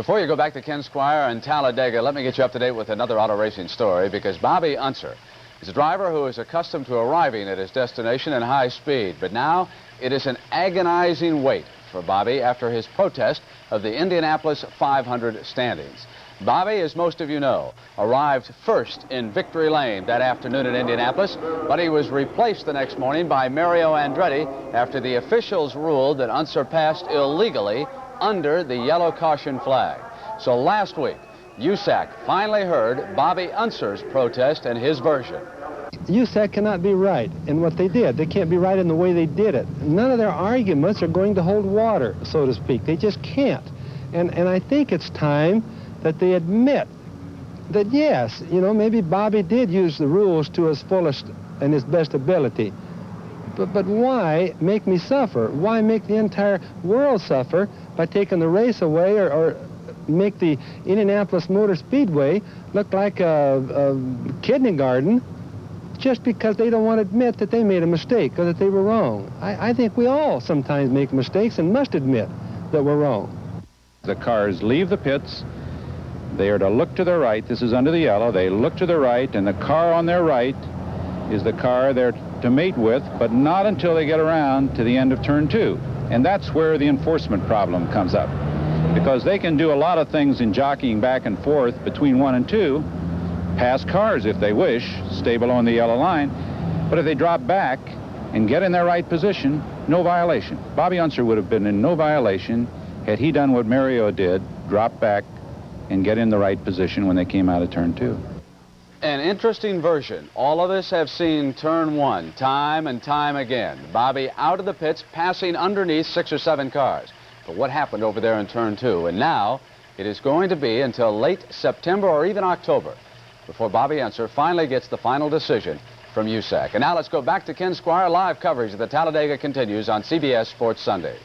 Before you go back to Ken Squire and Talladega, let me get you up to date with another auto racing story, because Bobby Unser is a driver who is accustomed to arriving at his destination in high speed. But now it is an agonizing wait for Bobby after his protest of the Indianapolis 500 standings. Bobby, as most of you know, arrived first in Victory Lane that afternoon in Indianapolis, but he was replaced the next morning by Mario Andretti after the officials ruled that Unser passed illegally under the yellow caution flag. So last week, USAC finally heard Bobby Unser's protest and his version. USAC cannot be right in what they did. They can't be right in the way they did it. None of their arguments are going to hold water, so to speak. They just can't. And I think it's time that they admit that, yes, you know, maybe Bobby did use the rules to his fullest and his best ability. But why make me suffer? Why make the entire world suffer by taking the race away, or make the Indianapolis Motor Speedway look like a kindergarten just because they don't want to admit that they made a mistake or that they were wrong? I think we all sometimes make mistakes and must admit that we're wrong. The cars leave the pits. They are to look to their right. This is under the yellow. They look to their right, and the car on their right is the car they're to mate with, but not until they get around to the end of turn 2. And that's where the enforcement problem comes up, because they can do a lot of things in jockeying back and forth between 1 and 2, pass cars if they wish, stay below the yellow line, but if they drop back and get in their right position, no violation. Bobby Unser would have been in no violation had he done what Mario did, drop back and get in the right position when they came out of turn 2. An interesting version. All of us have seen turn 1 time and time again. Bobby out of the pits, passing underneath 6 or 7 cars. But what happened over there in turn 2? And now it is going to be until late September or even October before Bobby Unser finally gets the final decision from USAC. And now let's go back to Ken Squire. Live coverage of the Talladega continues on CBS Sports Sunday.